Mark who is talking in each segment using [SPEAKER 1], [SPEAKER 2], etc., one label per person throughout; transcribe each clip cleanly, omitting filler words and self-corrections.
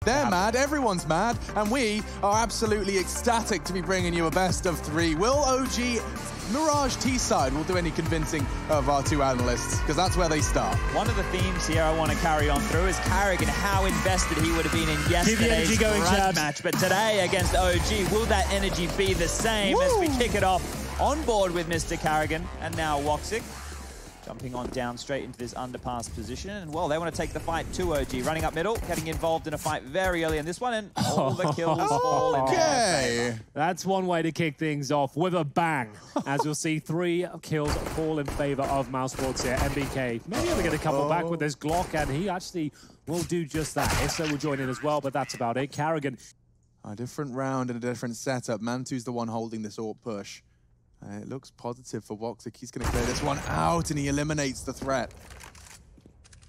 [SPEAKER 1] They're mad, everyone's mad, and we are absolutely ecstatic to be bringing you a best of 3. Will OG Mirage T-side will do any convincing of our 2 analysts, because that's where they start.
[SPEAKER 2] One of the themes here I want to carry on through is Karrigan, how invested he would have been in yesterday's match. But today against OG, will that energy be the same as we kick it off on board with Mr. Karrigan? And now Woxic jumping on down straight into this underpass position. And, well, they want to take the fight to OG. Running up middle, getting involved in a fight very early in this one, and all the kills fall in their favor.
[SPEAKER 3] That's one way to kick things off with a bang. As you'll see, 3 kills fall in favor of Mousesports here. MBK maybe able to get a couple back with this Glock, and he actually will do just that. ESL will join in as well, but that's about it. Karrigan.
[SPEAKER 1] A different round and a different setup. Mantu's the one holding this AWP push. It looks positive for Woxic. He's going to clear this one out, and he eliminates the threat.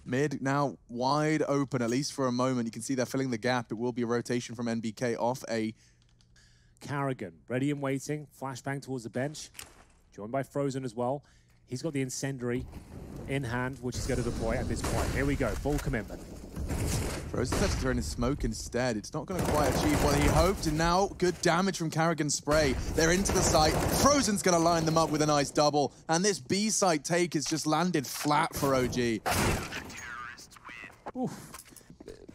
[SPEAKER 1] Mid now wide open, at least for a moment. You can see they're filling the gap. It will be a rotation from NBK off a...
[SPEAKER 3] Karrigan, ready and waiting. Flashbang towards the bench. Joined by Frozen as well. He's got the incendiary in hand, which he's going to deploy at this point. Here we go, full commitment.
[SPEAKER 1] Frozen's actually throwing his smoke instead. It's not going to quite achieve what he hoped, and now good damage from Karrigan's spray. They're into the site. Frozen's going to line them up with a nice double, and this B site take has just landed flat for OG.
[SPEAKER 2] Oof.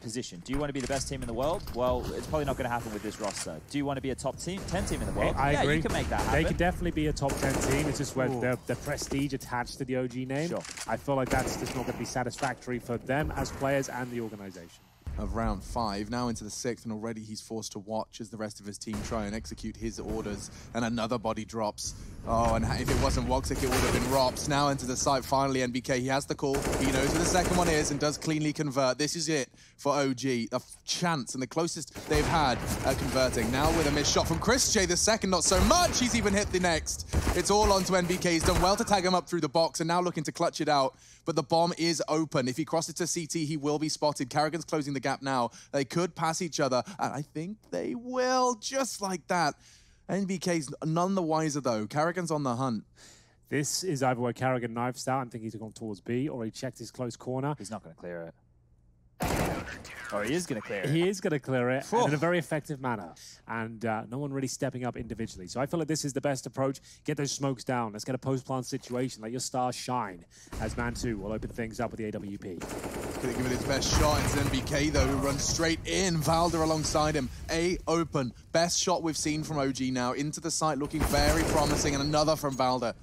[SPEAKER 2] Position. Do you want to be the best team in the world? Well, it's probably not going to happen with this roster. Do you want to be a top 10 team in the world?
[SPEAKER 3] I agree.
[SPEAKER 2] You can make that happen.
[SPEAKER 3] They could definitely be a top 10 team. It's just where the prestige attached to the OG name.
[SPEAKER 2] Sure.
[SPEAKER 3] I feel like that's just not going to be satisfactory for them as players and the organization.
[SPEAKER 1] Of round 5, now into the 6th, and already he's forced to watch as the rest of his team try and execute his orders, and another body drops. Oh, and if it wasn't Woxic, it would have been Rops. Now into the site, finally, NBK, he has the call. He knows where the second one is and does cleanly convert. This is it for OG. A chance and the closest they've had at converting. Now with a missed shot from Chris J, the second not so much. He's even hit the next. It's all onto NBK. He's done well to tag him up through the box and now looking to clutch it out. But the bomb is open. If he crosses to CT, he will be spotted. Karrigan's closing the gap now. They could pass each other, and I think they will, just like that. NBK's none the wiser, though. Karrigan's on the hunt.
[SPEAKER 3] This is either where Karrigan knifes out. I think he's gone towards B, or he checked his close corner.
[SPEAKER 2] He's not going to clear it. Or he is going to clear it.
[SPEAKER 3] He is going to clear it in a very effective manner. And no one really stepping up individually. So I feel like this is the best approach. Get those smokes down. Let's get a post-plant situation. Let your stars shine. As Man2 will open things up with the AWP.
[SPEAKER 1] He's going to give it his best shot. It's NBK, though, who runs straight in. Valder alongside him. A open. Best shot we've seen from OG now. Into the site, looking very promising. And another from Valder.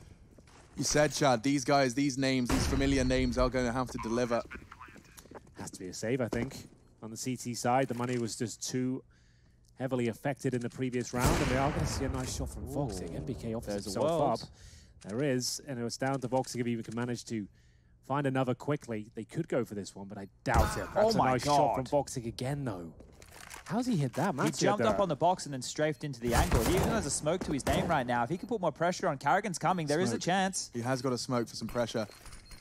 [SPEAKER 1] You said, Chad, these guys, these names, these familiar names are going to have to deliver.
[SPEAKER 3] Has to be a save, I think. On the CT side, the money was just too heavily affected in the previous round, and we are going to see a nice shot from Voxic. NBK offers himself up. There is, and it was down to Voxic if he can manage to find another quickly. They could go for this one, but I doubt it. That's a nice shot from Voxic again, though. How's he hit that, man?
[SPEAKER 2] He jumped up on the box and then strafed into the angle. He even has a smoke to his name right now. If he can put more pressure on, Karrigan's coming. There is a chance.
[SPEAKER 1] He has got a smoke for some pressure.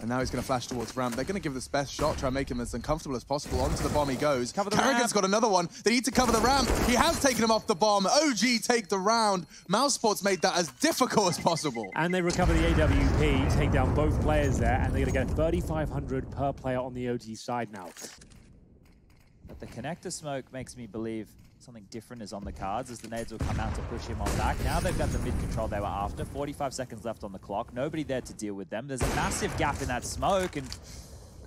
[SPEAKER 1] And now he's going to flash towards ramp. They're going to give this best shot, try and make him as uncomfortable as possible. Onto the bomb he goes. Karrigan's got another one. They need to cover the ramp. He has taken him off the bomb. OG take the round. Mousesports made that as difficult as possible.
[SPEAKER 3] And they recover the AWP, take down both players there, and they're going to get 3,500 per player on the OG side now.
[SPEAKER 2] But the connector smoke makes me believe something different is on the cards as the nades will come out to push him on back. Now they've got the mid control they were after. 45 seconds left on the clock. Nobody there to deal with them. There's a massive gap in that smoke, and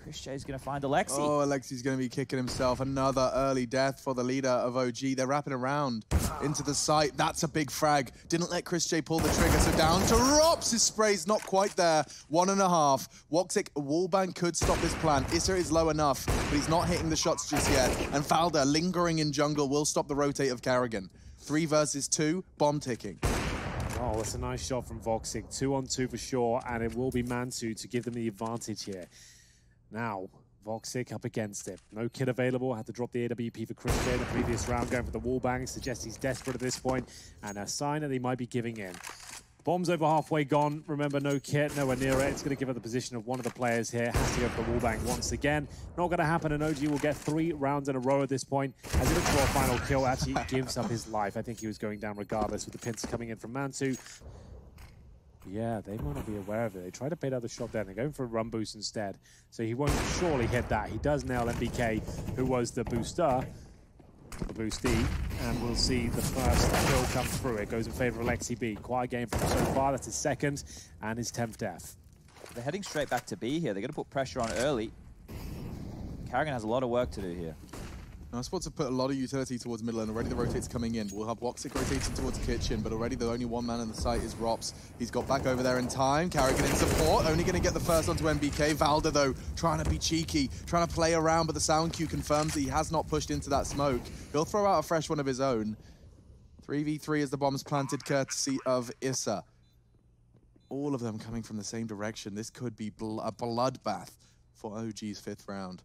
[SPEAKER 2] Chris J's going to find Alexi.
[SPEAKER 1] Oh, Alexi's going to be kicking himself. Another early death for the leader of OG. They're wrapping around into the site. That's a big frag. Didn't let Chris J pull the trigger, so down to Rops. His spray's not quite there. 1.5. Woxic wallbang could stop this plan. Issa is low enough, but he's not hitting the shots just yet. And Valder, lingering in jungle, will stop the rotate of Karrigan. 3 versus 2, bomb ticking.
[SPEAKER 3] Oh, that's a nice shot from Voxic. 2-on-2 for sure, and it will be Man2 to give them the advantage here. Now, Voxic up against it. No kit available. Had to drop the AWP for Chris J in the previous round, going for the wallbang. Suggests he's desperate at this point, and a sign that he might be giving in. Bomb's over halfway gone. Remember, no kit, nowhere near it. It's going to give her the position of one of the players here. Has to go for the wallbang once again. Not going to happen, and OG will get 3 rounds in a row at this point. As he looks for a final kill, actually gives up his life. I think he was going down regardless with the pins coming in from Man2. Yeah, they might not be aware of it. They try to bait out the shot there. They're going for a run boost instead. So he won't surely hit that. He does nail MBK, who was the booster. the boost E, and we'll see the first kill come through. It goes in favor of Alexi B. Quiet game from him so far. That's his second and his 10th death.
[SPEAKER 2] They're heading straight back to B here. They're going to put pressure on early. Karrigan has a lot of work to do here.
[SPEAKER 1] Mousesports have put a lot of utility towards middle, and already the rotate's coming in. We'll have Woxic rotating towards kitchen, but already the only one man in the site is Rops. He's got back over there in time. Karrigan in support, only going to get the first onto MBK. Valda, though, trying to be cheeky, trying to play around, but the sound cue confirms that he has not pushed into that smoke. He'll throw out a fresh one of his own. 3v3 as the bomb's planted, courtesy of Issa. All of them coming from the same direction. This could be a bloodbath for OG's 5th round.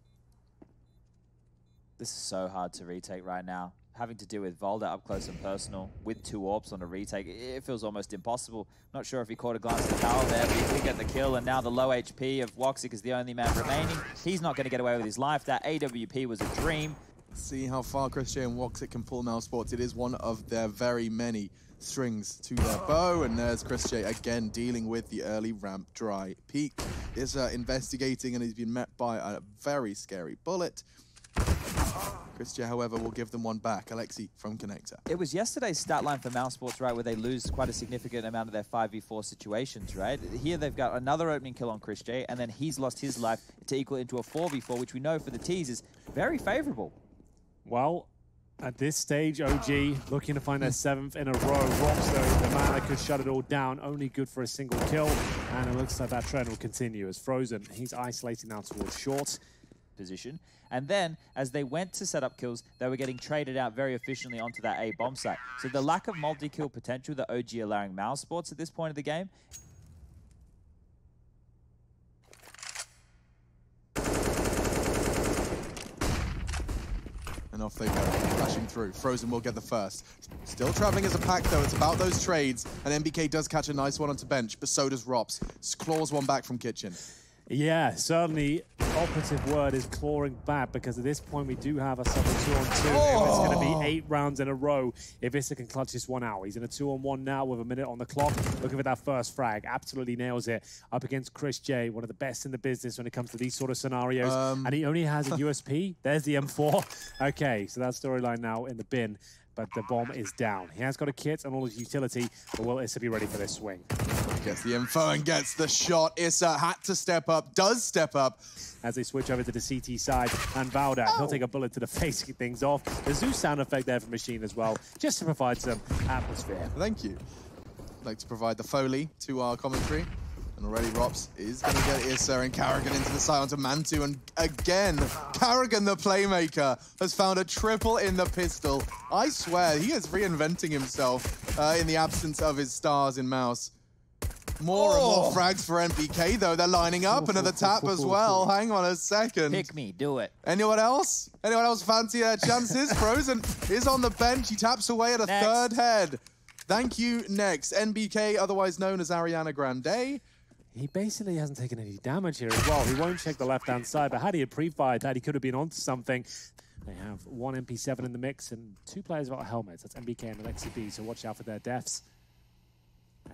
[SPEAKER 2] This is so hard to retake right now. Having to deal with Valda up close and personal with 2 AWPs on a retake, it feels almost impossible. Not sure if he caught a glance at the tower there, but he did get the kill, and now the low HP of Woxic is the only man remaining. He's not going to get away with his life. That AWP was a dream.
[SPEAKER 1] See how far Christian and Woxic can pull Mousesports. It is one of their very many strings to their bow, and there's Christian again dealing with the early ramp dry peak. Is investigating, and he's been met by a very scary bullet. Christian, however, will give them one back. Alexi from Connector.
[SPEAKER 2] It was yesterday's stat line for Mousesports, right, where they lose quite a significant amount of their 5v4 situations, right? Here they've got another opening kill on Christian, and then he's lost his life to equal into a 4v4, which we know for the T's is very favorable.
[SPEAKER 3] Well, at this stage, OG looking to find their 7th in a row. Rops, though, the man that could shut it all down, only good for a single kill, and it looks like that trend will continue as Frozen, he's isolating now towards short
[SPEAKER 2] position. And then, as they went to set up kills, they were getting traded out very efficiently onto that A bomb site. So the lack of multi-kill potential that OG are allowing Mousesports at this point of the game.
[SPEAKER 1] And off they go, flashing through. Frozen will get the first. Still traveling as a pack, though. It's about those trades. And MBK does catch a nice one onto bench, but so does Rops. Claws one back from kitchen.
[SPEAKER 3] Yeah, certainly operative word is clawing back, because at this point we do have a solid 2-on-2. It's going to be 8 rounds in a row if Issa can clutch this one out. He's in a 2-on-1 now with a minute on the clock. Looking for that first frag. Absolutely nails it up against Chris J, one of the best in the business when it comes to these sort of scenarios. And he only has a USP. There's the M4. Okay, so that storyline now in the bin. But the bomb is down. He has got a kit and all his utility, but will Issa be ready for this swing?
[SPEAKER 1] Gets the info and gets the shot. Issa had to step up, does step up.
[SPEAKER 3] As they switch over to the CT side, and Valda, he'll take a bullet to the face to get things off. The Zeus sound effect there for Machine as well, just to provide some atmosphere.
[SPEAKER 1] Thank you. I'd like to provide the Foley to our commentary. And already Rops is going to get Issa and Karrigan into the side onto Mantu. And again, Karrigan, the playmaker, has found a triple in the pistol. I swear, he is reinventing himself in the absence of his stars in Mouse. More and more frags for MBK, though. They're lining up. Another tap as well. Hang on a second.
[SPEAKER 2] Pick me, do it.
[SPEAKER 1] Anyone else? Anyone else fancy their chances? Frozen is on the bench. He taps away at a third head. Thank you. Next, NBK, otherwise known as Ariana Grande.
[SPEAKER 3] He basically hasn't taken any damage here as well. He won't check the left-hand side, but had he had pre-fired that, he could have been onto something. They have one MP7 in the mix and 2 players without helmets. That's MBK and Alexi B, so watch out for their deaths.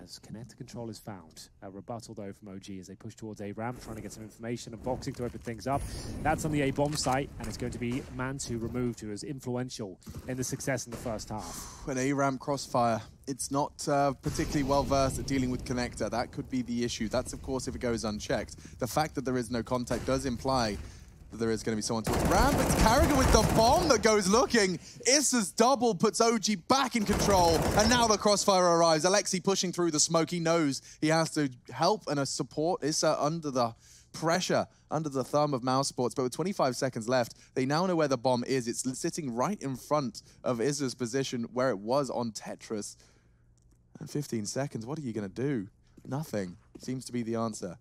[SPEAKER 3] As Connector control is found. A rebuttal, though, from OG as they push towards A ramp, trying to get some information and boxing to open things up. That's on the A bomb site, and it's going to be Mantu removed, who is influential in the success in the first half.
[SPEAKER 1] An A ramp crossfire. It's not particularly well versed at dealing with Connector. That could be the issue. That's, of course, if it goes unchecked. The fact that there is no contact does imply that there is going to be someone towards ramp. It's Karrigan with the bomb that goes looking. Issa's double puts OG back in control, and now the crossfire arrives. Alexi pushing through the smoke. He knows he has to help and support Issa under the pressure, under the thumb of Mousesports. But with 25 seconds left, they now know where the bomb is. It's sitting right in front of Issa's position where it was on Tetris. And 15 seconds, what are you going to do? Nothing seems to be the answer.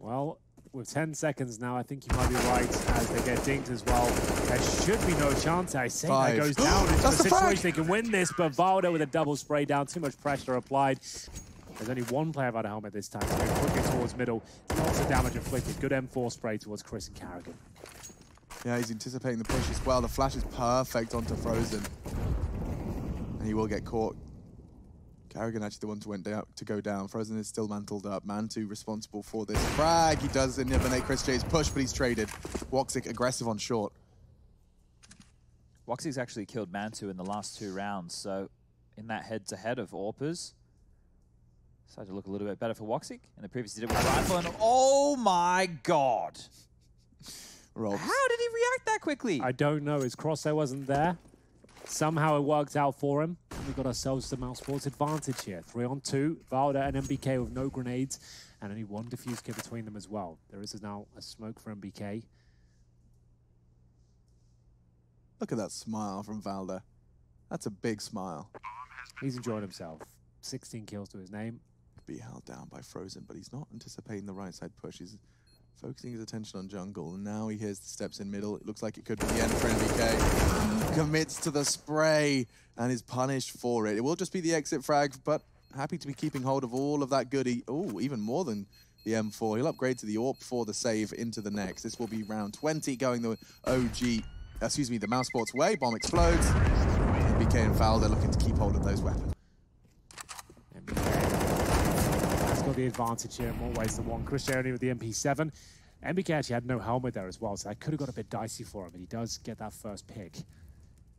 [SPEAKER 3] Well, with 10 seconds now, I think you might be right as they get dinked as well. There should be no chance. I say that goes down into the situation they can win this, but Valda with a double spray down, too much pressure applied. There's only one player without a helmet this time, so going quickly towards middle. Lots of damage inflicted. Good M4 spray towards Chris and Karrigan.
[SPEAKER 1] Yeah, he's anticipating the push as well. The flash is perfect onto Frozen. And he will get caught. Karrigan actually the one to go down. Frozen is still mantled up. Mantu responsible for this frag. He does eliminate Chris J's push, but he's traded. Woxic aggressive on short.
[SPEAKER 2] Woxic's actually killed Mantu in the last 2 rounds, so in that head-to-head of AWPers, started to look a little bit better for Woxic, and the previous did it with Rifle, and oh my god!
[SPEAKER 1] Robs.
[SPEAKER 2] How did he react that quickly?
[SPEAKER 3] I don't know. His crosshair wasn't there. Somehow it worked out for him. And we got ourselves the Mousesports advantage here. 3-on-2. Valda and MBK with no grenades, and only 1 defuse kit between them as well. There is now a smoke for MBK.
[SPEAKER 1] Look at that smile from Valda. That's a big smile.
[SPEAKER 3] He's enjoying himself. 16 kills to his name.
[SPEAKER 1] Be held down by Frozen, but he's not anticipating the right side push. He's focusing his attention on jungle, and now he hears the steps in middle. It looks like it could be the end for MBK. Commits to the spray and is punished for it. It will just be the exit frag, but happy to be keeping hold of all of that goodie. Oh, even more than the M4. He'll upgrade to the AWP for the save into the next. This will be round 20 going the the Mousesports way. Bomb explodes. MBK and Valda looking to keep hold of those weapons.
[SPEAKER 3] MBK has got the advantage here in more ways than one. Chris Jeremy with the MP7. MBK actually had no helmet there as well, so that could have got a bit dicey for him, but he does get that first pick.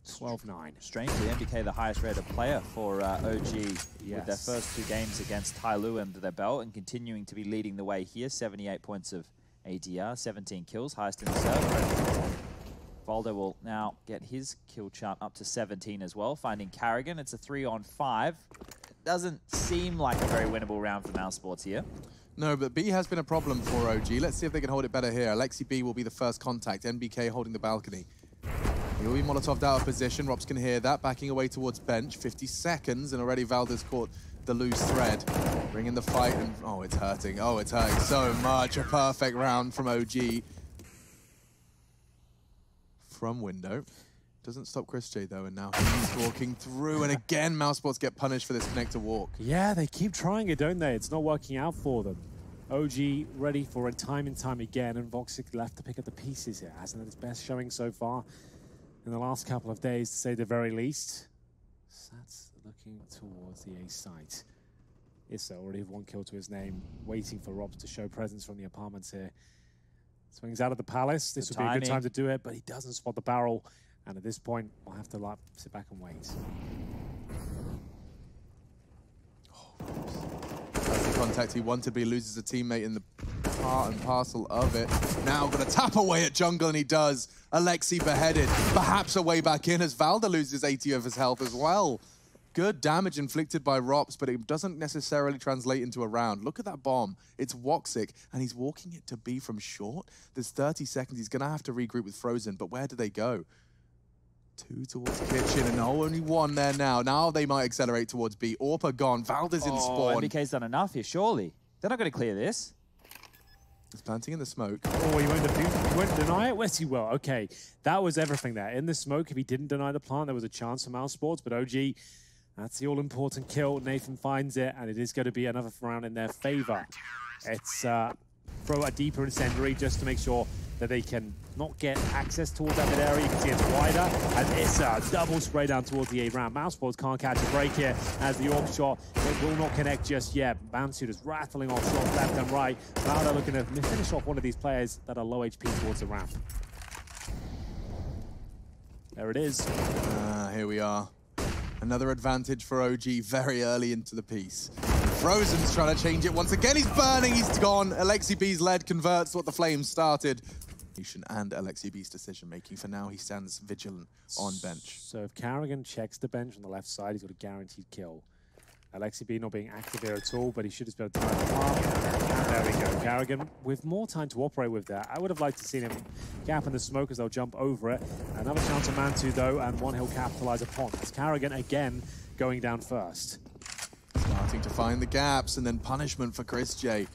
[SPEAKER 3] 12-9.
[SPEAKER 2] Strangely, MBK the highest rated player for OG with their first 2 games against Tyloo under their belt, and continuing to be leading the way here. 78 points of ADR, 17 kills, highest in the server. Valda will now get his kill chart up to 17 as well, finding Carrigan. It's a 3-on-5. Doesn't seem like a very winnable round for Mousesports here.
[SPEAKER 1] No, but B has been a problem for OG. Let's see if they can hold it better here. Alexi B will be the first contact. MBK holding the balcony. He will be Molotov'd out of position. Robs can hear that. Backing away towards bench. 50 seconds, and already Valda's caught the loose thread. Bringing the fight, and oh, it's hurting. Oh, it's hurting so much. A perfect round from OG. From window. Doesn't stop Chris J though, and now he's walking through, and again Mousesports get punished for this connector walk.
[SPEAKER 3] Yeah, they keep trying it, don't they? It's not working out for them. OG ready for it time and time again, and Voxic left to pick up the pieces here. Hasn't had his best showing so far in the last couple of days, to say the very least. Sats looking towards the A site. Issa already have 1 kill to his name, waiting for Robs to show presence from the apartments here. Swings out of the palace. This would be a good time to do it, but he doesn't spot the barrel. And at this point, we'll have to sit back and wait.
[SPEAKER 1] That's the contact he wanted, but he loses a teammate in the part and parcel of it. Now gonna tap away at jungle, and he does. Alexi beheaded, perhaps a way back in as Valda loses 80 of his health as well. Good damage inflicted by Rops, but it doesn't necessarily translate into a round. Look at that bomb. It's Woxic, and he's walking it to B from short. There's 30 seconds. He's gonna have to regroup with Frozen, but where do they go? 2 towards kitchen, and only 1 there now. Now they might accelerate towards B. Orpa gone. Valda's in spawn.
[SPEAKER 2] MBK's done enough here, surely. They're not going to clear this.
[SPEAKER 1] He's planting in the smoke.
[SPEAKER 3] Oh, he won't deny it? Yes, he will. Okay, that was everything there. In the smoke, if he didn't deny the plant, there was a chance for Mousesports, but OG, that's the all-important kill. Nathan finds it, and it is going to be another round in their favor. It's throw a deeper incendiary just to make sure that they can not get access towards that mid area. You can see it's wider, and it's a double spray down towards the A round. Mousesports can't catch a break here as the AWP shot, it will not connect just yet. Mansu is rattling off shots left and right. Now they're looking to finish off one of these players that are low HP towards the ramp. There it is.
[SPEAKER 1] Here we are. Another advantage for OG very early into the piece. Frozen's trying to change it once again. He's burning, he's gone. Alexi B's lead converts what the flames started. And Alexi B's decision-making. For now, he stands vigilant on bench.
[SPEAKER 3] So if Carrigan checks the bench on the left side, he's got a guaranteed kill. Alexi B not being active here at all, but he should have been able to time the farm. And there we go. Carrigan with more time to operate with that. I would have liked to see him gap in the smoke as they'll jump over it. Another chance of Mantu, though, and one he'll capitalize upon. It's Carrigan again going down first.
[SPEAKER 1] Starting to find the gaps, and then punishment for Chris J.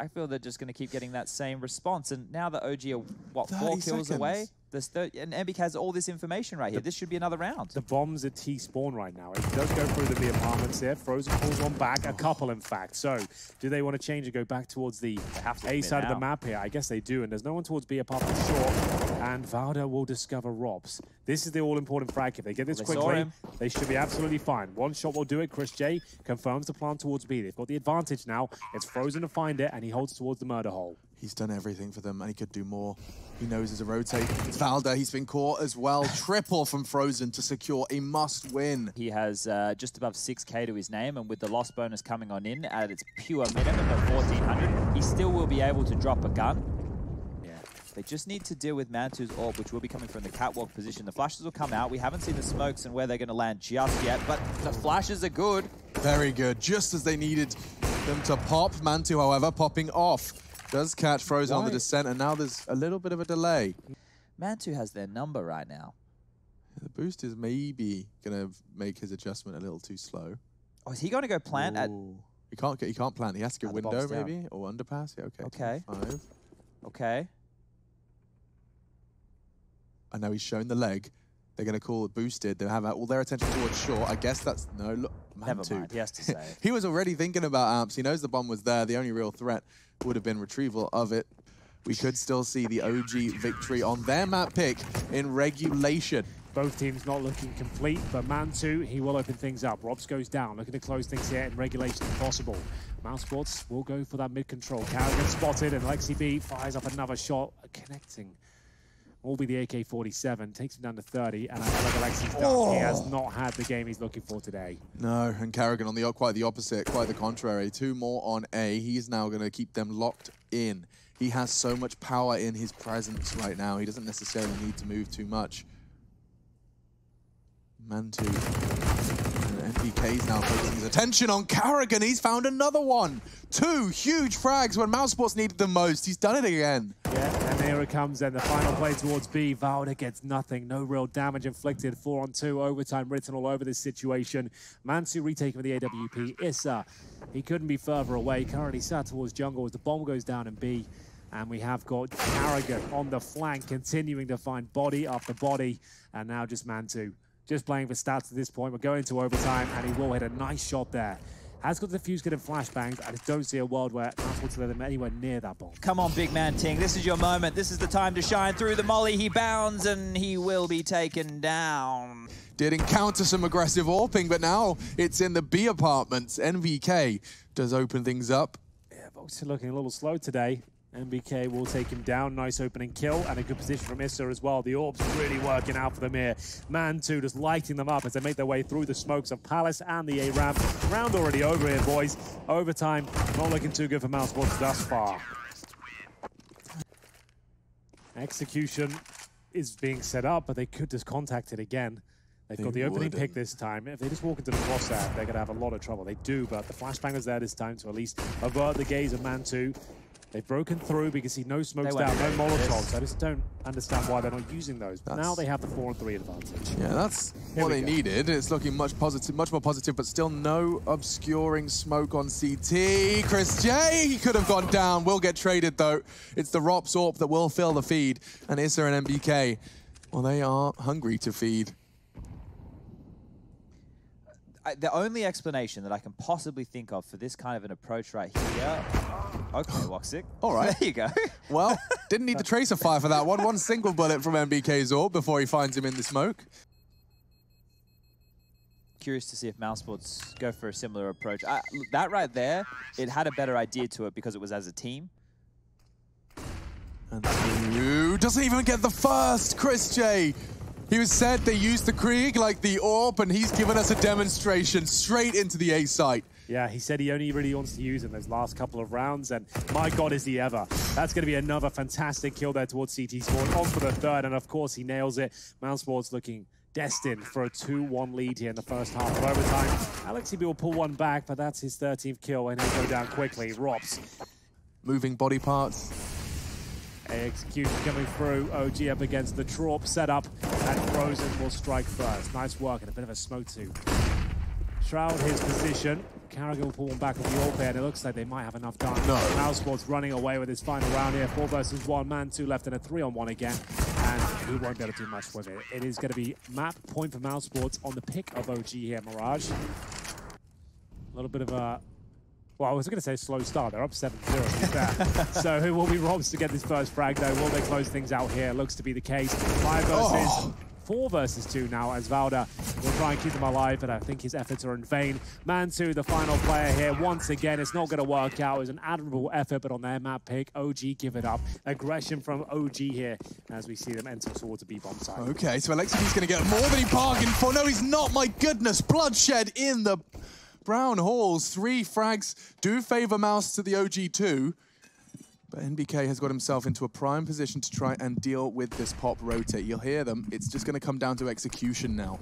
[SPEAKER 2] I feel they're just going to keep getting that same response. And now that OG are, what, 4 kills
[SPEAKER 1] seconds
[SPEAKER 2] away? And MBK has all do information right here. This should be another round.
[SPEAKER 3] The bomb's at T-spawn right now. It does go through the apartments here. Frozen pulls one back, a couple in fact. So, do they want to change and go back towards the A side of the map here? I guess they do, and there's no one towards B apart from Short. And Valda will discover Robs. This is the all-important frag. If they get this quickly, they should be absolutely fine. One shot will do it. Chris J confirms the plan towards B. They've got the advantage now. It's Frozen to find it, and he holds towards the murder hole.
[SPEAKER 1] He's done everything for them, and he could do more. He knows there's a rotate. It's Valda, he's been caught as well. Triple from Frozen to secure a must-win.
[SPEAKER 2] He has just above 6k to his name, and with the loss bonus coming on in at its pure minimum of 1400, he still will be able to drop a gun. Yeah, they just need to deal with Mantu's orb, which will be coming from the catwalk position. The flashes will come out. We haven't seen the smokes and where they're going to land just yet, but the flashes are good.
[SPEAKER 1] Very good, just as they needed them to pop. Mantu, however, popping off. Does catch Frozen on the descent, and now there's a little bit of a delay.
[SPEAKER 2] Mantu has their number right now.
[SPEAKER 1] The boost is maybe going to make his adjustment a little too slow.
[SPEAKER 2] Oh, is he going to go plant at...
[SPEAKER 1] He can't plant. He has to go window, maybe? Or underpass? Yeah, okay.
[SPEAKER 2] Okay.
[SPEAKER 1] 5.
[SPEAKER 2] Okay.
[SPEAKER 1] I know he's shown the leg. They're going to call it boosted. They have all their attention towards short. I guess that's... No, look.
[SPEAKER 2] Never mind. He has to say it.
[SPEAKER 1] He was already thinking about amps. He knows the bomb was there. The only real threat would have been retrieval of it. We could still see the OG victory on their map pick in regulation.
[SPEAKER 3] Both teams not looking complete, but Mantu, he will open things up. Robs goes down, looking to close things here in regulation if possible. Mousesports will go for that mid-control. Carrigan spotted, and Lexi B fires up another shot, connecting. Will be the AK-47, takes him down to 30, and I feel like Alexi's done. He has not had the game he's looking for today.
[SPEAKER 1] No, and Carrigan on the quite the opposite, quite the contrary. 2 more on A. He's now going to keep them locked in. He has so much power in his presence right now. He doesn't necessarily need to move too much. Mantu. And MBK's now focusing his attention on Carrigan. He's found another one. 2 huge frags when Mousesports needed them most. He's done it again.
[SPEAKER 3] Yeah, and there it comes then. The final play towards B. Valda gets nothing. No real damage inflicted. 4-on-2. Overtime written all over this situation. Mantu retaking with the AWP. Issa, he couldn't be further away. Currently sat towards jungle as the bomb goes down in B. And we have got Carrigan on the flank, continuing to find body after body. And now just Mantu. Just playing for stats at this point. We're going to overtime, and he will hit a nice shot there. Has got the fuse getting flashbangs. I just don't see a world where Mousesports let him anywhere near that bomb.
[SPEAKER 2] Come on, big man Ting. This is your moment. This is the time to shine through the molly. He bounds, and he will be taken down.
[SPEAKER 1] Did encounter some aggressive AWPing, but now it's in the B apartments. NVK does open things up.
[SPEAKER 3] Yeah, Vox looking a little slow today. MBK will take him down. Nice opening kill and a good position from Issa as well. The orbs really working out for them here. Mantu just lighting them up as they make their way through the smokes of Palace and the A-Ramp. Round already over here, boys. Overtime, not looking too good for Mousesports thus far. Execution is being set up, but they could just contact it again. They've got the opening pick this time. If they just walk into the crosshair, they're going to have a lot of trouble. They do, but the flashbang is there this time to at least avert the gaze of Mantu. They've broken through because he no smokes down, no Molotovs. I just don't understand why they're not using those. But now they have the 4-on-3 advantage.
[SPEAKER 1] Yeah, that's what they needed. It's looking much more positive, but still no obscuring smoke on CT. Chris J, he could have gone down. Will get traded though. It's the Rops AWP that will fill the feed, and Issa and MBK, well, they are hungry to feed.
[SPEAKER 2] The only explanation that I can possibly think of for this kind of an approach right here... Okay, Woxic.
[SPEAKER 1] All right.
[SPEAKER 2] There you go.
[SPEAKER 1] Well, didn't need the tracer fire for that one. One single bullet from MBK's AWP before he finds him in the smoke.
[SPEAKER 2] Curious to see if Mousesports go for a similar approach. Look, that right there, it had a better idea to it because it was as a team.
[SPEAKER 1] And Stu doesn't even get the first, Chris J. He was said they used the Krieg like the AWP, and he's given us a demonstration straight into the A site.
[SPEAKER 3] Yeah, he said he only really wants to use in those last couple of rounds, and my God, is he ever. That's going to be another fantastic kill there towards CT Spawn. On for the third, and of course he nails it. Mousesports looking destined for a 2-1 lead here in the first half of overtime. Alexi B will pull one back, but that's his 13th kill, and he'll go down quickly. Rops.
[SPEAKER 1] Moving body parts.
[SPEAKER 3] Execution coming through. OG up against the Trop setup, and Frozen will strike first. Nice work, and a bit of a smoke to shroud his position. Carrigan will pull one back with the AWP, and it looks like they might have enough time.
[SPEAKER 1] No.
[SPEAKER 3] Mousesports running away with his final round here. 4 versus 1, Mantu left in a 3-on-1 again, and he won't be able to do much with it. It is going to be map point for Mousesports on the pick of OG here, Mirage. A little bit of a... Well, I was going to say slow start. They're up 7-0. So who will be Robs to get this first frag, though? Will they close things out here? Looks to be the case. 5 versus 4 versus 2 now, as Valda will try and keep them alive, but I think his efforts are in vain. Maçı, the final player here, once again, it's not going to work out. It was an admirable effort, but on their map pick, OG give it up. Aggression from OG here, as we see them enter towards the B-bomb side.
[SPEAKER 1] Okay, so Alexi's going to get more than he bargained for. No, he's not, my goodness. Bloodshed in the brown halls. 3 frags do favor Mouse to the OG2. But NBK has got himself into a prime position to try and deal with this pop rotate. You'll hear them. It's just going to come down to execution now.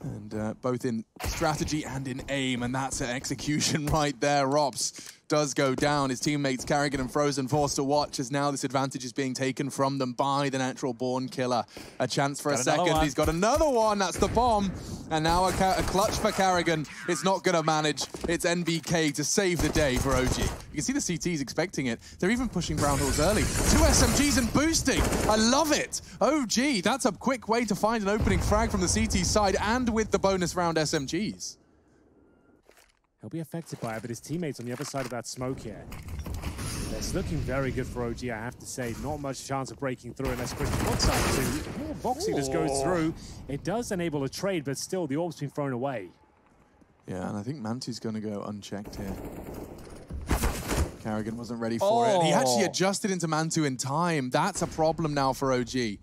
[SPEAKER 1] And both in strategy and in aim, and that's an execution right there. Rops does go down. His teammates Carrigan and Frozen forced to watch as now this advantage is being taken from them by the natural born killer. A chance for a second. He's got another one. That's the bomb. And now a clutch for Carrigan. It's not going to manage. It's NBK to save the day for OG. You can see the CTs expecting it. They're even pushing brown halls early. 2 SMGs and boosting. I love it. OG, that's a quick way to find an opening frag from the CT side and with the bonus round SMGs.
[SPEAKER 3] He'll be affected by it, but his teammates on the other side of that smoke here. It's looking very good for OG, I have to say. Not much chance of breaking through unless Christian looks up to. Voxic just goes through. It does enable a trade, but still the orb's been thrown away.
[SPEAKER 1] Yeah, and I think Mantu's going to go unchecked here. Carrigan wasn't ready for it. He actually adjusted into Maçı in time. That's a problem now for OG.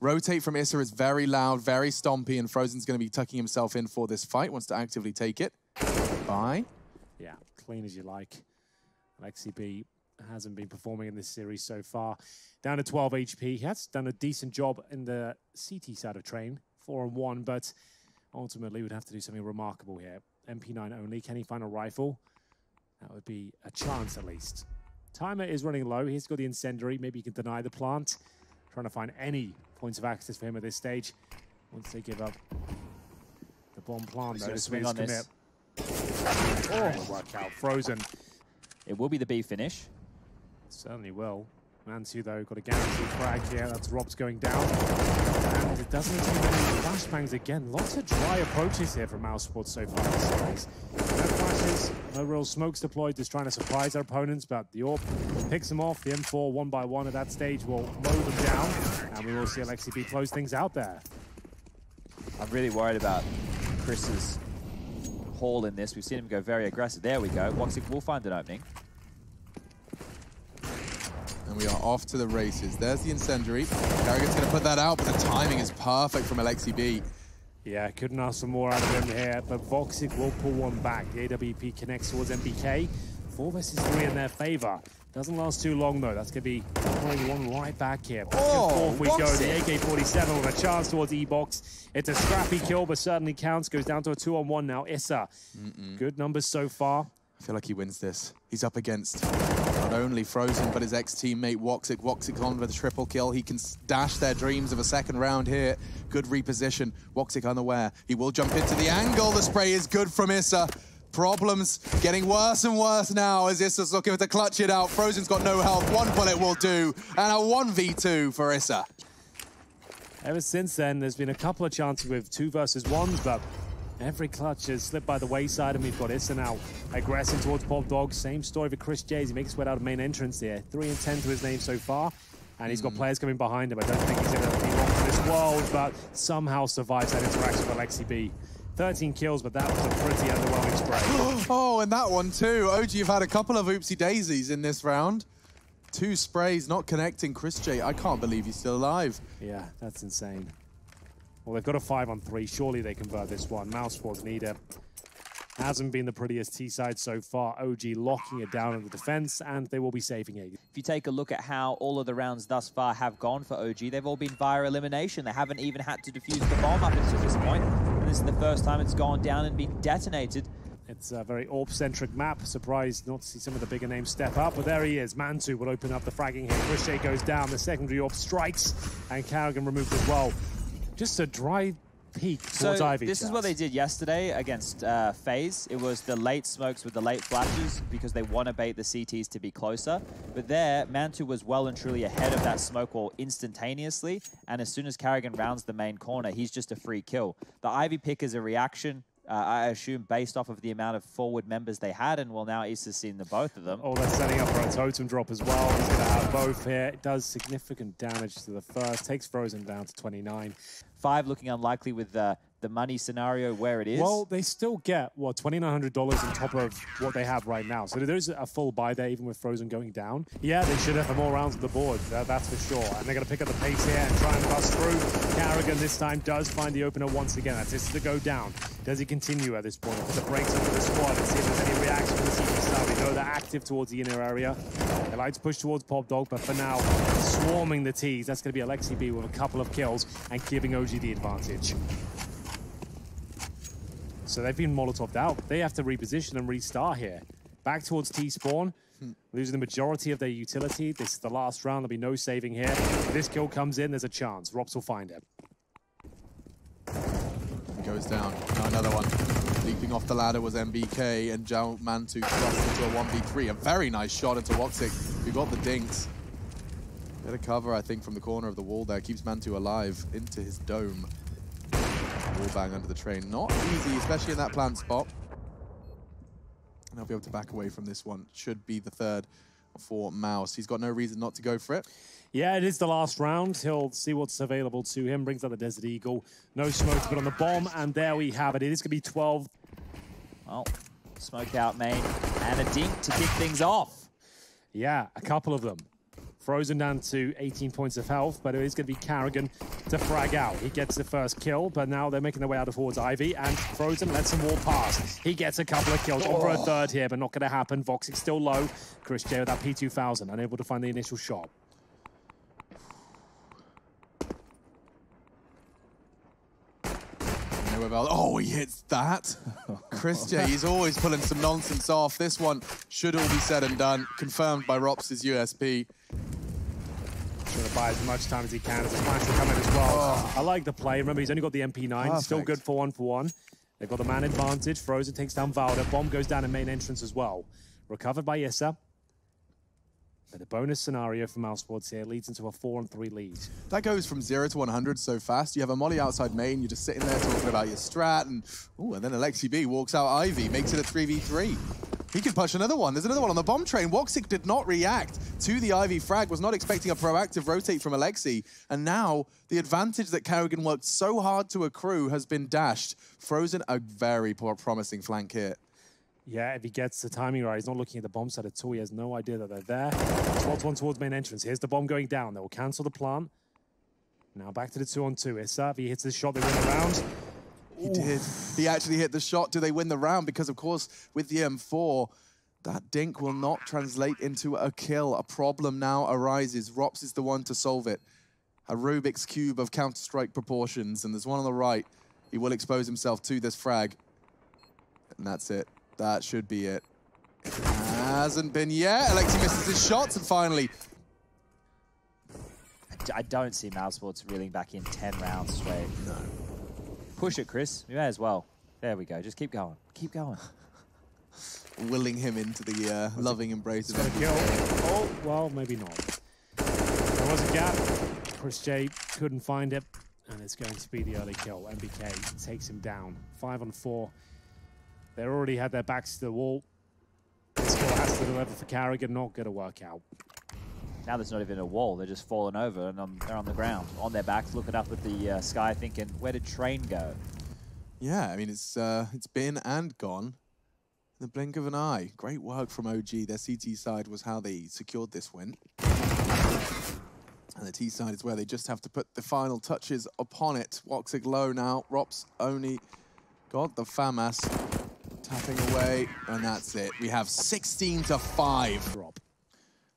[SPEAKER 1] Rotate from Issa is very loud, very stompy, and Frozen's going to be tucking himself in for this fight. Wants to actively take it. Bye. Yeah,
[SPEAKER 3] clean as you like. Alexi B hasn't been performing in this series so far. Down to 12 HP. He has done a decent job in the CT side of Train, 4-on-1, but ultimately would have to do something remarkable here. MP9 only. Can he find a rifle? That would be a chance at least. Timer is running low. He's got the incendiary. Maybe he can deny the plant. Trying to find any points of access for him at this stage. Once they give up the bomb plant, though,
[SPEAKER 2] swing on this.
[SPEAKER 3] It'll work out. Frozen.
[SPEAKER 2] It will be the B finish.
[SPEAKER 3] Certainly will. Maçı, though, got a guaranteed frag here. That's Robs going down. And it doesn't take many flashbangs again. Lots of dry approaches here from Mousesports so far in the series. No flashes, no real smokes deployed, just trying to surprise their opponents, but the AWP picks them off. The M4 one by one at that stage will mow them down, and we will see Alexi B close things out there.
[SPEAKER 2] I'm really worried about Chris's haul in this. We've seen him go very aggressive. There we go. Voxic will find an opening.
[SPEAKER 1] And we are off to the races. There's the incendiary. Carrigan's going to put that out, but the timing is perfect from Alexi B.
[SPEAKER 3] Yeah, couldn't ask for more out of him here, but Voxic will pull one back. The AWP connects towards MBK. 4 versus 3 in their favor. Doesn't last too long, though. That's going to be pulling one right back here. Back and forth we go. The AK-47 with a chance towards E-Box. It's a scrappy kill, but certainly counts. Goes down to a 2-on-1 now. Issa. Good numbers so far.
[SPEAKER 1] I feel like he wins this. He's up against not only Frozen, but his ex-teammate Voxic. Voxic on with a triple kill. He can dash their dreams of a second round here. Good reposition. Voxic unaware. He will jump into the angle. The spray is good from Issa. Problems getting worse and worse now as Issa's looking to clutch it out. Frozen's got no health. 1 bullet will do. And a 1v2 for Issa.
[SPEAKER 3] Ever since then, there's been a couple of chances with 2 versus 1s, but every clutch has slipped by the wayside, and we've got Issa now aggressing towards Pop Dog. Same story for Chris J. He makes his way out of main entrance here. 3-10 to his name so far, and he's got players coming behind him. I don't think he's going to be long for this world, but somehow survives that interaction with Alexi B. 13 kills, but that was a pretty underwhelming spray.
[SPEAKER 1] Oh, and that one too. OG have had a couple of oopsie daisies in this round. 2 sprays not connecting. Chris J, I can't believe he's still alive.
[SPEAKER 3] Yeah, that's insane. Well, they've got a 5-on-3. Surely they convert this one. Mousesports'un Ligde hasn't been the prettiest T-side so far. OG locking it down in the defense, and they will be saving it.
[SPEAKER 2] If you take a look at how all of the rounds thus far have gone for OG, they've all been via elimination. They haven't even had to defuse the bomb up until this point. And this is the first time it's gone down and been detonated.
[SPEAKER 3] It's a very AWP-centric map. Surprised not to see some of the bigger names step up, but there he is. Maçı will open up the fragging here. Christian goes down. The secondary AWP strikes, and Carrigan removed as well. Just a dry peek towards Ivy.
[SPEAKER 2] This is what they did yesterday against FaZe. It was the late smokes with the late flashes because they want to bait the CTs to be closer. But there, Maçı was well and truly ahead of that smoke wall instantaneously. And as soon as Carrigan rounds the main corner, he's just a free kill. The Ivy pick is a reaction. I assume based off of the amount of forward members they had, and well, now Issa's seen the both of them.
[SPEAKER 3] Oh, they're setting up for a totem drop as well. He's going to have both here. It does significant damage to the first, takes Frozen down to 29.
[SPEAKER 2] 5 looking unlikely with the money scenario where it is.
[SPEAKER 3] Well, they still get, what, $2,900 on top of what they have right now. So there's a full buy there, even with Frozen going down. Yeah, they should have more rounds on the board, that's for sure. And they're going to pick up the pace here and try and bust through. Carrigan this time does find the opener once again. That's just to go down. Does he continue at this point? Put the brakes up for the squad and see if there's any reaction from the CT side. We know they're active towards the inner area. They like to push towards Pop Dog, but for now, swarming the T's. That's going to be Alexi B with a couple of kills and giving OG the advantage. So they've been Molotov'd out. They have to reposition and restart here. Back towards T-spawn, losing the majority of their utility. This is the last round. There'll be no saving here. If this kill comes in, there's a chance. Rops will find it.
[SPEAKER 1] Goes down. Now another one. Leaping off the ladder was MBK, and Jao Mantu thrust into a 1v3. A very nice shot into Woxic, who got the dinks. Bit of cover, I think, from the corner of the wall there. Keeps Mantu alive into his dome. Wall bang under the train. Not easy, especially in that planned spot. And he'll be able to back away from this one. Should be the third for Mouse. He's got no reason not to go for it.
[SPEAKER 3] Yeah, it is the last round. He'll see what's available to him. Brings out the Desert Eagle. No smoke to put on the bomb, and there we have it. It is going to be 12.
[SPEAKER 2] Well, smoke out main and a dink to kick things off.
[SPEAKER 3] Yeah, a couple of them. Frozen down to 18 points of health, but it is going to be Carrigan to frag out. He gets the first kill, but now they're making their way out towards Ivy, and Frozen lets him walk past. He gets a couple of kills. On for a third here, but not going to happen. Voxic's still low. Chris J with that P2000, unable to find the initial shot.
[SPEAKER 1] Oh, he hits that. Chris J, he's always pulling some nonsense off. This one should all be said and done. Confirmed by Rops' USP.
[SPEAKER 3] Trying to buy as much time as he can as the flash will come in as well. I like the play. Remember, he's only got the MP9.
[SPEAKER 1] Perfect.
[SPEAKER 3] Still good for 1-for-1. They've got the man advantage. Frozen takes down Valda. Bomb goes down in main entrance as well. Recovered by Issa. But the bonus scenario for Mousesports here leads into a 4-on-3 lead.
[SPEAKER 1] That goes from 0 to 100 so fast. You have a molly outside main, you're just sitting there talking about your strat, and then Alexi B walks out Ivy, makes it a 3v3. He could push another one. There's another one on the bomb train. Woxic did not react to the Ivy frag, was not expecting a proactive rotate from Alexi, and now the advantage that Carrigan worked so hard to accrue has been dashed. Frozen, a very promising flank hit.
[SPEAKER 3] Yeah, if he gets the timing right, he's not looking at the bomb side at all. He has no idea that they're there. Spots one towards main entrance. Here's the bomb going down. They will cancel the plant. Now back to the 2-on-2. Issa, if he hits this shot, they win the round.
[SPEAKER 1] He did. He actually hit the shot. Do they win the round? Because, of course, with the M4, that dink will not translate into a kill. A problem now arises. Rops is the one to solve it. A Rubik's Cube of Counter-Strike proportions, and there's one on the right. He will expose himself to this frag. And that's it. That should be it. It hasn't been yet. Alexi misses his shots, and finally...
[SPEAKER 2] I don't see Mousesports reeling back in 10 rounds straight.
[SPEAKER 1] No.
[SPEAKER 2] Push it, Chris. You may as well. There we go. Just keep going. Keep going.
[SPEAKER 1] Willing him into the loving embrace of
[SPEAKER 3] MBK. Oh, well, maybe not. There was a gap. Chris J couldn't find it, and it's going to be the early kill. MBK takes him down. 5-on-4. They already had their backs to the wall. This kill has to deliver for Carrigan. Not going to work out.
[SPEAKER 2] Now there's not even a wall. They're just falling over, and they're on the ground, on their backs, looking up at the sky, thinking, where did train go?
[SPEAKER 1] Yeah, I mean, it's been and gone in the blink of an eye. Great work from OG. Their CT side was how they secured this win. And the T side is where they just have to put the final touches upon it. Woxic low now. Rops only got the FAMAS. Tapping away, and that's it. We have 16-5.
[SPEAKER 3] Drop.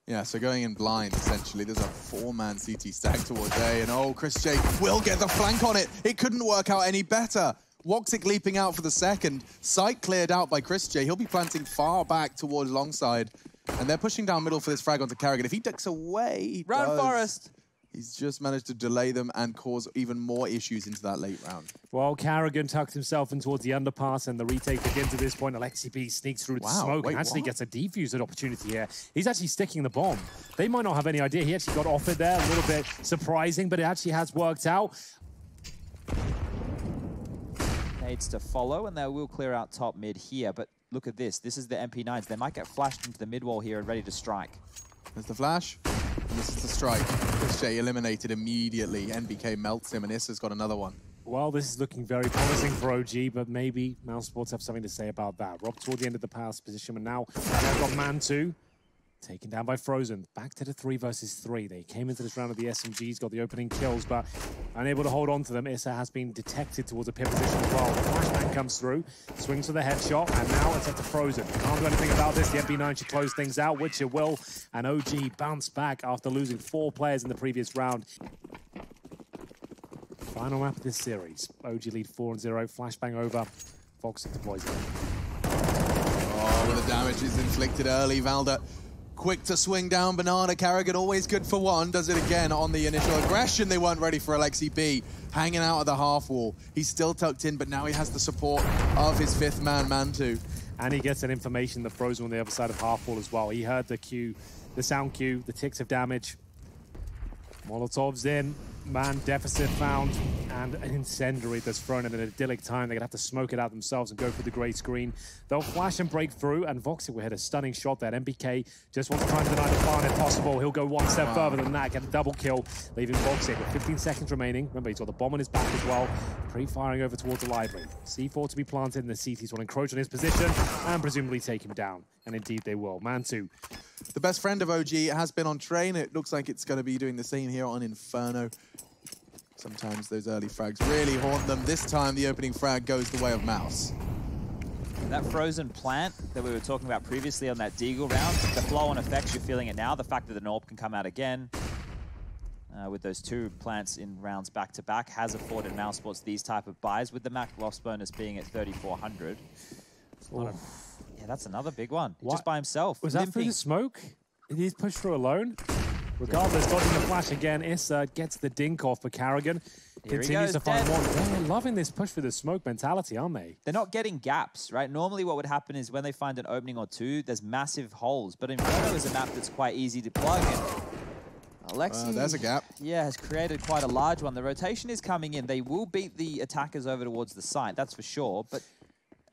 [SPEAKER 1] Yeah, so going in blind, essentially. There's a 4-man CT stack towards A, and Chris J will get the flank on it. It couldn't work out any better. Woxic leaping out for the second. Site cleared out by Chris J. He'll be planting far back towards longside, and they're pushing down middle for this frag onto Carrigan. If he ducks away,
[SPEAKER 2] Run, Forest!
[SPEAKER 1] He's just managed to delay them and cause even more issues into that late round.
[SPEAKER 3] Well, Carrigan tucks himself in towards the underpass, and the retake begins at this point. Alexi B sneaks through the smoke and actually gets a defused opportunity here. He's actually sticking the bomb. They might not have any idea. He actually got offered there. A little bit surprising, but it actually has worked out.
[SPEAKER 2] Shades to follow, and they will clear out top mid here. But look at this. This is the MP9s. They might get flashed into the mid wall here and ready to strike.
[SPEAKER 1] There's the flash, and this is the strike. Shay eliminated immediately. NBK melts him, and Issa's got another one.
[SPEAKER 3] Well, this is looking very promising for OG, but maybe Mousesports have something to say about that. Rob toward the end of the pass position, but now they've got Man2. Taken down by Frozen. Back to the 3 versus 3. They came into this round with the SMGs, got the opening kills, but unable to hold on to them. Issa has been detected towards a pit position as well. The flashbang comes through, swings for the headshot, and now it's up to Frozen. Can't do anything about this. The MP9 should close things out, which it will. And OG bounced back after losing 4 players in the previous round. Final map of this series. OG lead 4-0. Flashbang over. Voxic deploys it.
[SPEAKER 1] Oh, well, the damage is inflicted early. Valda quick to swing down Banana. Carrigan always good for one. Does it again on the initial aggression. They weren't ready for Alexi B. Hanging out at the half wall. He's still tucked in, but now he has the support of his 5th man, Man2.
[SPEAKER 3] And he gets that information that Frozen on the other side of half wall as well. He heard the cue, the sound cue, the ticks of damage. Molotov's in. Man deficit found, and an incendiary that's thrown at an idyllic time. They're going to have to smoke it out themselves and go for the grey screen. They'll flash and break through, and Voxic will hit a stunning shot there. MBK just wants to try and deny the farm if possible. He'll go one step further than that, get a double kill, leaving Voxic with 15 seconds remaining. Remember, he's got the bomb on his back as well. Pre-firing over towards the library. C4 to be planted, and the CTs will encroach on his position and presumably take him down. And indeed they will. Man2.
[SPEAKER 1] The best friend of OG has been on train. It looks like it's going to be doing the same here on Inferno. Sometimes those early frags really haunt them. This time the opening frag goes the way of Mouse.
[SPEAKER 2] That Frozen plant that we were talking about previously on that Deagle round, the flow-on effects, you're feeling it now. The fact that the Norb can come out again with those 2 plants in rounds back-to-back has afforded Mousesports these type of buys, with the max loss bonus being at 3,400. Yeah, that's another big one. Just by himself.
[SPEAKER 3] Was that through the smoke? Did he push through alone? Regardless, dodging the flash again, Issa gets the dink off for Carrigan. Continues to find one. They're loving this push for the smoke mentality, aren't they?
[SPEAKER 2] They're not getting gaps, right? Normally what would happen is when they find an opening or 2, there's massive holes. But Inferno is a map that's quite easy to plug in. Alexi,
[SPEAKER 1] there's a gap.
[SPEAKER 2] Yeah, has created quite a large one. The rotation is coming in. They will beat the attackers over towards the site, that's for sure. But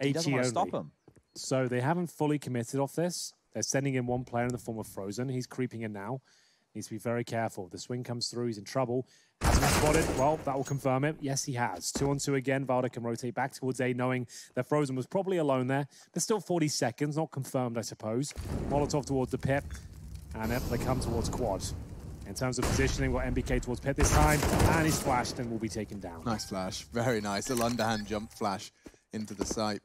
[SPEAKER 2] he doesn't want to stop them.
[SPEAKER 3] So they haven't fully committed off this. They're sending in one player in the form of Frozen. He's creeping in now. Needs to be very careful. The swing comes through. He's in trouble. Has he spotted? Well, that will confirm it. Yes, he has. 2-on-2 again. Valda can rotate back towards A, knowing that Frozen was probably alone there. There's still 40 seconds. Not confirmed, I suppose. Molotov towards the pit. And they come towards quad. In terms of positioning, we've got MBK towards pit this time. And he's flashed and will be taken down.
[SPEAKER 1] Nice flash. Very nice. A underhand jump flash into the site.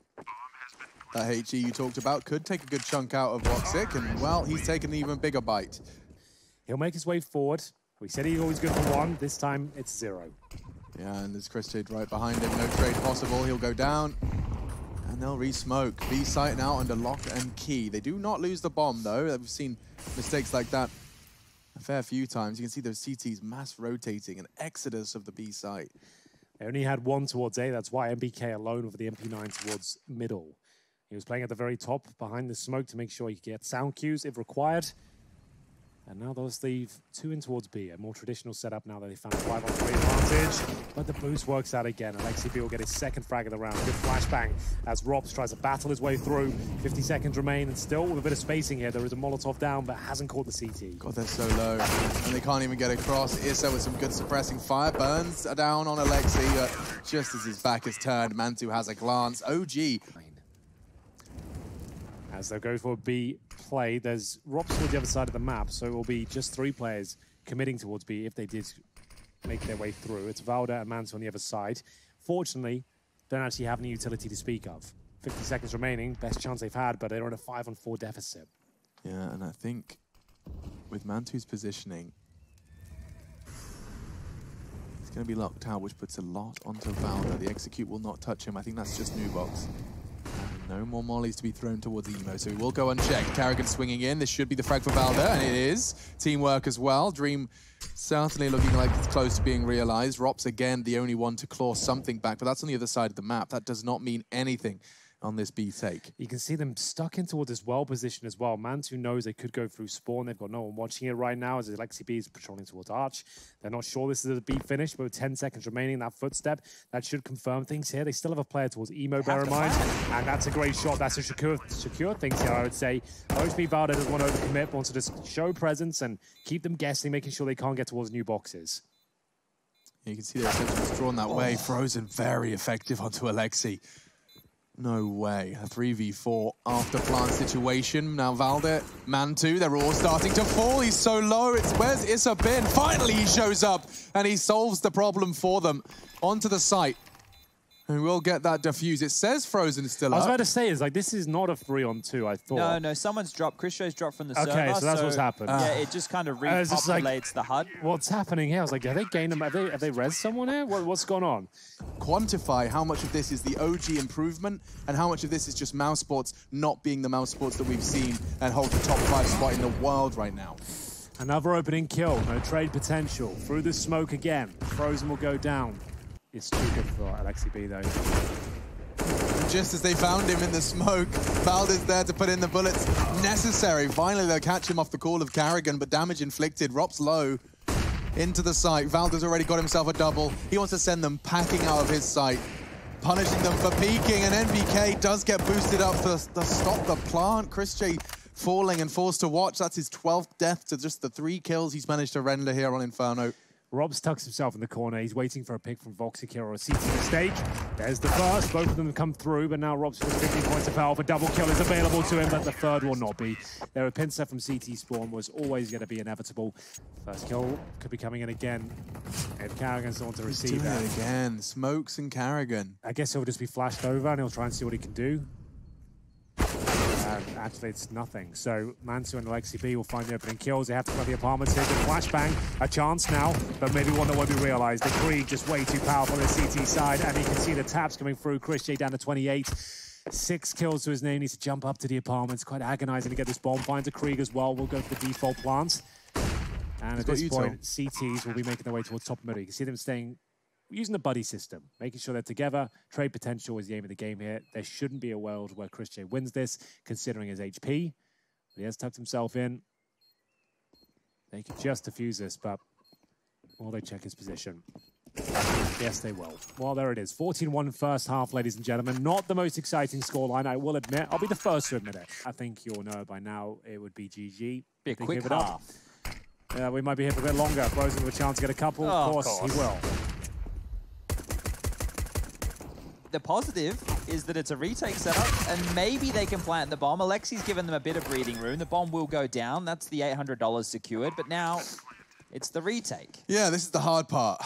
[SPEAKER 1] That HE you talked about could take a good chunk out of Voxic. And, well, he's taken an even bigger bite.
[SPEAKER 3] He'll make his way forward. We said he's always good for 1. This time, it's 0.
[SPEAKER 1] Yeah, and there's Chris Jade right behind him. No trade possible. He'll go down. And they'll re-smoke. B site now under lock and key. They do not lose the bomb, though. We've seen mistakes like that a fair few times. You can see those CTs mass rotating, an exodus of the B site.
[SPEAKER 3] They only had 1 towards A. That's why MBK alone over the MP9 towards middle. He was playing at the very top behind the smoke to make sure he could get sound cues if required. And now they'll leave 2 in towards B, a more traditional setup now that they found a 5-on-3 advantage. But the boost works out again. Alexi B will get his 2nd frag of the round. Good flashbang as Robs tries to battle his way through. 50 seconds remain, and still with a bit of spacing here. There is a Molotov down, but hasn't caught the CT.
[SPEAKER 1] God, they're so low, and they can't even get across. Issa with some good suppressing fire. Burns down on Alexi, but just as his back is turned, Man2 has a glance. OG.
[SPEAKER 3] As they'll go for a B play, there's Robs towards the other side of the map, so it will be just 3 players committing towards B if they did make their way through. It's Valda and Manso on the other side. Fortunately, don't actually have any utility to speak of. 50 seconds remaining, best chance they've had, but they're on a 5-on-4 deficit.
[SPEAKER 1] Yeah, and I think with Mantu's positioning, it's going to be locked out, which puts a lot onto Valda. The execute will not touch him. I think that's just Nubox. No more mollies to be thrown towards Emo, so he will go unchecked. Carrigan swinging in. This should be the frag for Valda, and it is. Teamwork as well. Dream certainly looking like it's close to being realized. Rops, again, the only one to claw something back, but that's on the other side of the map. That does not mean anything. on this B take.
[SPEAKER 3] You can see them stuck in towards this well position as well. Mantu knows they could go through spawn. They've got no one watching it right now as Alexi B is patrolling towards Arch. They're not sure this is a B finish, but with 10 seconds remaining, that footstep, that should confirm things here. They still have a player towards Emo, bear in mind. And that's a great shot. That's a secure things here, I would say. OHB Valda doesn't want to overcommit, wants to just show presence and keep them guessing, making sure they can't get towards new boxes.
[SPEAKER 1] You can see their attention was drawn that way. Frozen very effective onto Alexi. No way. A 3v4 after plant situation. Now Valde, Mantu, they're all starting to fall. He's so low. Where's Issa been? Finally he shows up and he solves the problem for them. Onto the site. And we'll get that defuse. It says Frozen is still up.
[SPEAKER 3] I was about to say, is like, this is not a 3-on-2, I thought.
[SPEAKER 2] No, someone's dropped. Christian's dropped from the server.
[SPEAKER 3] Okay, so that's what's happened.
[SPEAKER 2] Yeah, it just kind of repopulates the HUD.
[SPEAKER 3] What's happening here? I was like, have they gained them? Have they res someone here? What's going on?
[SPEAKER 1] Quantify how much of this is the OG improvement and how much of this is just Mousesports not being the Mousesports that we've seen and hold the top 5 spot in the world right now.
[SPEAKER 3] Another opening kill, no trade potential. Through the smoke again. Frozen will go down. It's too good for Alexi B, though.
[SPEAKER 1] Just as they found him in the smoke, Valda's there to put in the bullets necessary. Finally, they'll catch him off the call of Carrigan, but damage inflicted. Rop's low into the site. Valda's already got himself a double. He wants to send them packing out of his site, punishing them for peeking, and NBK does get boosted up to stop the plant. Chris J falling and forced to watch. That's his 12th death to just the 3 kills he's managed to render here on Inferno.
[SPEAKER 3] Robs tucks himself in the corner. He's waiting for a pick from Voxic here or a CT mistake. There's the first. Both of them have come through, but now Robs with 15 points of power. A double kill is available to him, but the third will not be. There, a pincer from CT spawn was always going to be inevitable. First kill could be coming in again. If Carrigan's the one to receive that.
[SPEAKER 1] Again, Smokes and Carrigan.
[SPEAKER 3] I guess he'll just be flashed over and he'll try and see what he can do. Actually, it's nothing. So Mantu and Alexi B will find the opening kills. They have to run the apartments here. Good flashbang. A chance now, but maybe one that won't be realized. The Krieg just way too powerful on the CT side, and you can see the taps coming through. Chris J down to 28. 6 kills to his name. Needs to jump up to the apartments. Quite agonizing to get this bomb. Finds a Krieg as well. We'll go for the default plant. And at this point, CTs will be making their way towards top middle. You can see them staying, using the buddy system, making sure they're together. Trade potential is the aim of the game here. There shouldn't be a world where Chris J wins this, considering his HP. But he has tucked himself in. They can just defuse this, but will they check his position? Yes, they will. Well, there it is. 14-1 first half, ladies and gentlemen. Not the most exciting scoreline, I will admit. I'll be the first to admit it. I think you'll know by now it would be GG.
[SPEAKER 2] Be a quick half.
[SPEAKER 3] Yeah, we might be here for a bit longer. Frozen with a chance to get a couple. Of course, he will.
[SPEAKER 2] The positive is that it's a retake setup, and maybe they can plant the bomb. Alexi's given them a bit of breathing room. The bomb will go down. That's the $800 secured, but now it's the retake.
[SPEAKER 1] Yeah, this is the hard part.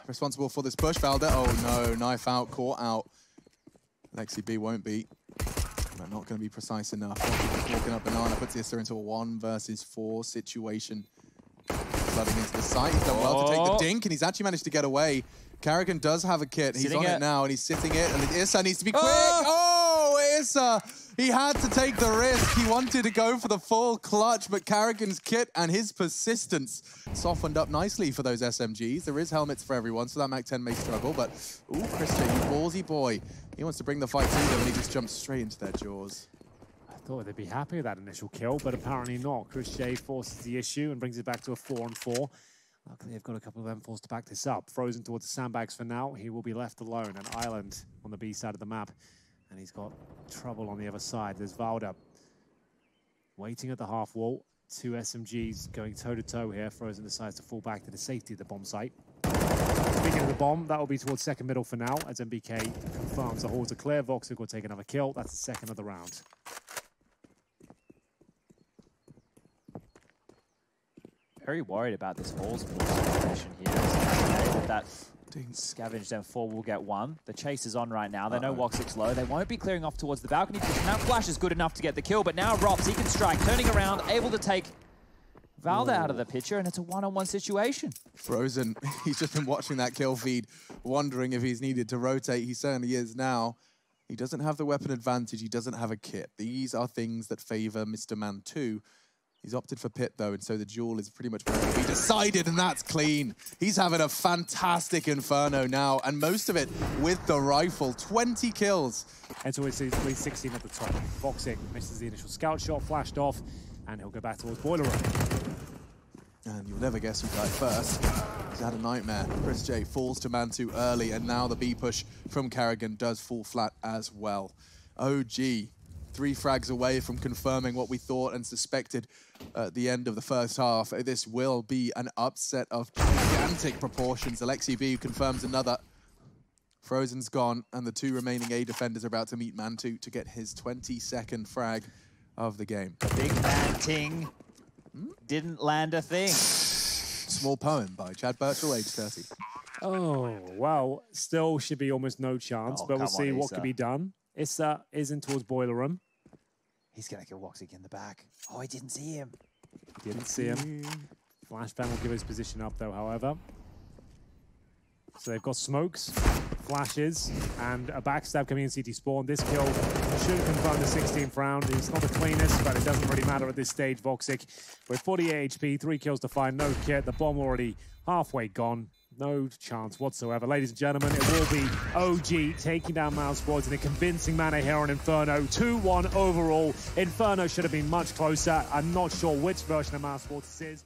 [SPEAKER 1] Responsible for this push, Valde. Oh no, knife out, caught out. Alexi B won't be. But not going to be precise enough. Walking up Banana puts Issa into a 1 versus 4 situation. Flooding into the site. He's done well to take the dink, and he's actually managed to get away. Carrigan does have a kit. He's on it now, and he's sitting it. And Issa needs to be quick. Oh, Issa! He had to take the risk. He wanted to go for the full clutch, but Carrigan's kit and his persistence softened up nicely for those SMGs. There is helmets for everyone, so that Mac-10 may struggle. But, ooh, Christian, you ballsy boy. He wants to bring the fight to them, and he just jumps straight into their jaws.
[SPEAKER 3] I thought they'd be happy with that initial kill, but apparently not. Chris J forces the issue and brings it back to a 4-on-4. Luckily, they've got a couple of M4s to back this up. Frozen towards the sandbags for now. He will be left alone. An island on the B side of the map. And he's got trouble on the other side. There's Valda waiting at the half wall. 2 SMGs going toe-to-toe here. Frozen decides to fall back to the safety of the bomb site. Speaking of the bomb, that will be towards second middle for now, as MBK confirms the halls are clear. Voxic will take another kill. That's the second of the round.
[SPEAKER 2] Very worried about this halls situation here. That scavenged M4 will get 1. The chase is on right now. They know Voxic's low. They won't be clearing off towards the balcony position. That flash is good enough to get the kill, but now Rops, he can strike, turning around, able to take Valda out of the picture, and it's a 1-on-1 situation.
[SPEAKER 1] Frozen, he's just been watching that kill feed, wondering if he's needed to rotate. He certainly is now. He doesn't have the weapon advantage. He doesn't have a kit. These are things that favor Mr. Man 2. He's opted for pit, though, and so the duel is pretty much going to be decided, and that's clean. He's having a fantastic Inferno now, and most of it with the rifle. 20 kills.
[SPEAKER 3] And so we see 16 at the top. Voxic misses the initial scout shot, flashed off, and he'll go back towards Boiler Room.
[SPEAKER 1] And you'll never guess who died first. He's had a nightmare. Chris J falls to Mantu early, and now the B push from Carrigan does fall flat as well. OG, 3 frags away from confirming what we thought and suspected at the end of the first half. This will be an upset of gigantic proportions. Alexi B confirms another. Frozen's gone, and the 2 remaining A defenders are about to meet Mantu to get his 22nd frag of the game.
[SPEAKER 2] Big man Ting didn't land a thing.
[SPEAKER 1] Small poem by Chad Birchall, age 30.
[SPEAKER 3] Oh, well, still should be almost no chance, but we'll see what can be done. Issa is in towards Boiler Room.
[SPEAKER 2] He's going to kill Voxic in the back. Oh, I didn't see him.
[SPEAKER 3] Didn't see him. Flashbang will give his position up, though, however. So they've got smokes, flashes, and a backstab coming in CT spawn. This kill should confirm the 16th round. It's not the cleanest, but it doesn't really matter at this stage. Voxic with 48 HP, 3 kills to find, no kit. The bomb already halfway gone. No chance whatsoever. Ladies and gentlemen, it will be OG taking down Mousesports in a convincing manner here on Inferno. 2-1 overall. Inferno should have been much closer. I'm not sure which version of Mousesports this is.